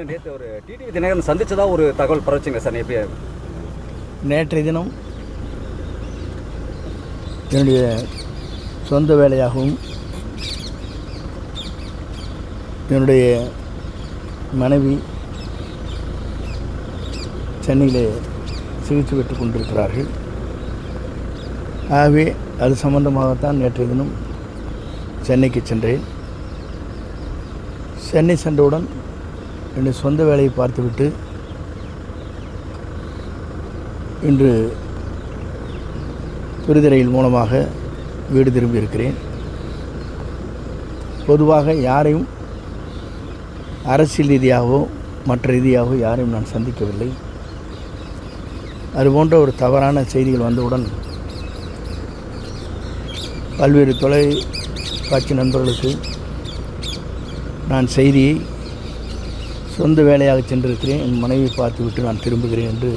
நேற்று ஒரு டிடிவி தினகரன் சந்திச்சதா ஒரு தகவல் பரவச்சிங்க சார். எப்படி நேற்றைய தினம் என்னுடைய சொந்த வேலையாகவும் என்னுடைய மனைவி சென்னையிலே சிகிச்சை பெற்றுக் கொண்டிருக்கிறார்கள். ஆகவே அது சம்பந்தமாகத்தான் நேற்றைய தினம் சென்னைக்கு சென்றேன். சென்னை சென்றவுடன் என்னுடைய சொந்த வேலையை பார்த்துவிட்டு இன்று துரித ரயில் மூலமாக வீடு திரும்பி இருக்கிறேன். பொதுவாக யாரையும் அரசியல் ரீதியாகவோ மற்ற ரீதியாகவோ யாரையும் நான் சந்திக்கவில்லை. அதுபோன்ற ஒரு தவறான செய்திகள் வந்தவுடன் பல்வேறு தொலைக்காட்சி நண்பர்களுக்கு நான் செய்தியை சொந்த வேலையாக சென்றிருக்கிறேன், என் மனைவியை பார்த்துவிட்டு நான் திரும்புகிறேன் என்று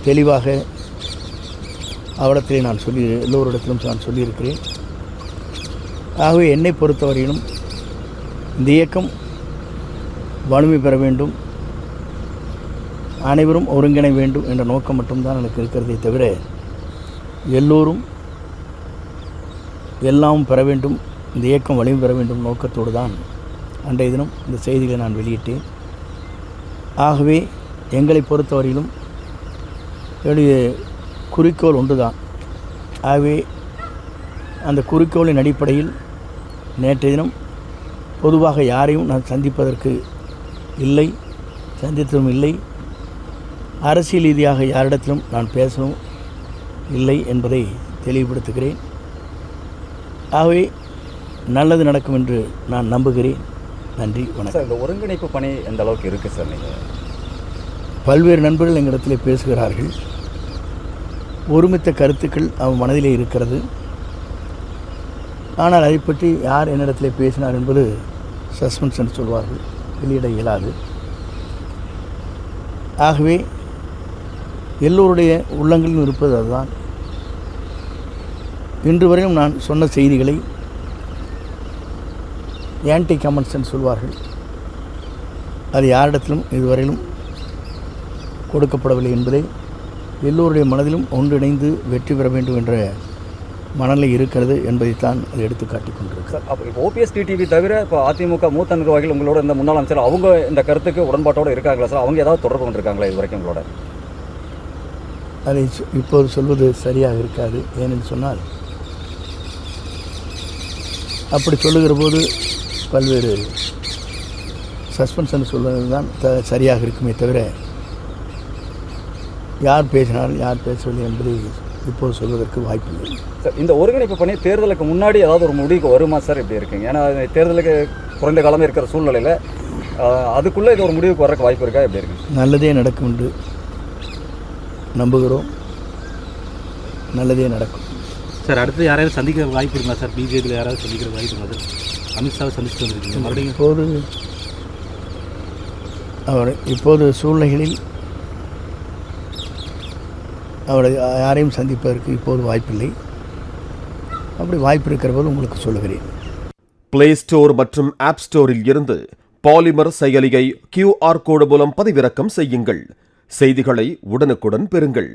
தெளிவாக அவரிடத்திலே நான் எல்லோரிடத்திலும் நான் சொல்லியிருக்கிறேன். ஆகவே என்னை பொறுத்தவரையிலும் இந்த இயக்கம் வலிமை பெற வேண்டும், அனைவரும் ஒருங்கிணை வேண்டும் என்ற நோக்கம் மட்டும்தான் எனக்கு இருக்கிறதே தவிர எல்லோரும் எல்லாம் பெற வேண்டும், இந்த இயக்கம் வலிமை பெற வேண்டும் நோக்கத்தோடு தான் அன்றைய தினம் இந்த செய்திகளை நான் வெளியிட்டேன். ஆகவே எங்களை பொறுத்தவரையிலும் என்னுடைய குறிக்கோள் ஒன்று தான். ஆகவே அந்த குறிக்கோளின் அடிப்படையில் நேற்றைய தினம் பொதுவாக யாரையும் நான் சந்திப்பதற்கு இல்லை, சந்தித்ததும் இல்லை, அரசியல் ரீதியாக யாரிடத்திலும் நான் பேசவும் இல்லை என்பதை தெளிவுபடுத்துகிறேன். ஆகவே நல்லது நடக்கும் என்று நான் நம்புகிறேன். நன்றி, வணக்கம். இந்த ஒருங்கிணைப்பு பணி எந்த அளவுக்கு இருக்குது சார்? நீங்கள் பல்வேறு நண்பர்கள் எங்களிடத்தில் பேசுகிறார்கள். ஒருமித்த கருத்துக்கள் அவன் மனதிலே இருக்கிறது. ஆனால் அதை பற்றி யார் என்னிடத்தில் பேசினார் என்பது சஸ்பென்ஸ் என்று சொல்வார்கள், வெளியிட இயலாது. ஆகவே எல்லோருடைய உள்ளங்களிலும் இருப்பது அதுதான். இன்று வரையும் நான் சொன்ன செய்திகளை ஆன்டி கமெண்ட்ஸ் என்று சொல்வார்கள், அது யாரிடத்திலும் இதுவரையிலும் கொடுக்கப்படவில்லை என்பதை எல்லோருடைய மனதிலும் ஒன்றிணைந்து வெற்றி பெற வேண்டும் என்ற மனநிலை இருக்கிறது என்பதைத்தான் அது எடுத்து காட்டிக் கொண்டிருக்கு. சார், அப்போ இப்போ ஓபிஎஸ் டிடிவி தவிர இப்போ அதிமுக மூத்த நிர்வாகிகள் உங்களோட இந்த முன்னாள் அமைச்சர் அவங்க இந்த கருத்துக்கு உடன்பாட்டோடு இருக்காங்களா சார்? அவங்க ஏதாவது தொடர்பு கொண்டிருக்காங்களா இது வரைக்கும் உங்களோட? அதை இப்போது சொல்வது சரியாக இருக்காது. ஏனென்று சொன்னால் அப்படி சொல்லுகிற போது பல்வேறு சஸ்பென்ஷன் சொல்வது தான் சரியாக இருக்குமே தவிர யார் பேசினார் யார் பேசவில்லை என்பதை இப்போது சொல்வதற்கு வாய்ப்பில்லை. சார், இந்த ஒருங்கிணைப்பு பண்ணி தேர்தலுக்கு முன்னாடி ஏதாவது ஒரு முடிவுக்கு வருமா சார்? எப்படி இருக்குங்க? ஏன்னா தேர்தலுக்கு குறைந்த காலமே இருக்கிற சூழ்நிலையில் அதுக்குள்ளே இது ஒரு முடிவுக்கு வரக்கு வாய்ப்பு இருக்கா? எப்படி இருக்கு? நல்லதே நடக்கும் என்று நம்புகிறோம். நல்லதே நடக்கும் சார். அடுத்து யாராவது சந்திக்கிற வாய்ப்பு இருக்குமா சார்? பிஜேபியில் யாராவது சந்திக்கிற வாய்ப்பு இருக்கா சார்? அமித்ஷாவை சந்திச்சுட்டு வந்துருக்கீங்க மறுபடியும். இப்போது சூழ்நிலைகளில் அவரை யாரையும் சந்திப்பதற்கு இப்போது வாய்ப்பில்லை. அப்படி வாய்ப்பு இருக்கிற போது உங்களுக்கு சொல்லுகிறேன். பிளே ஸ்டோர் மற்றும் ஆப் ஸ்டோரில் இருந்து பாலிமர் செயலியை QR கோடு மூலம் பதிவிறக்கம் செய்யுங்கள். செய்திகளை உடனுக்குடன் பெறுங்கள்.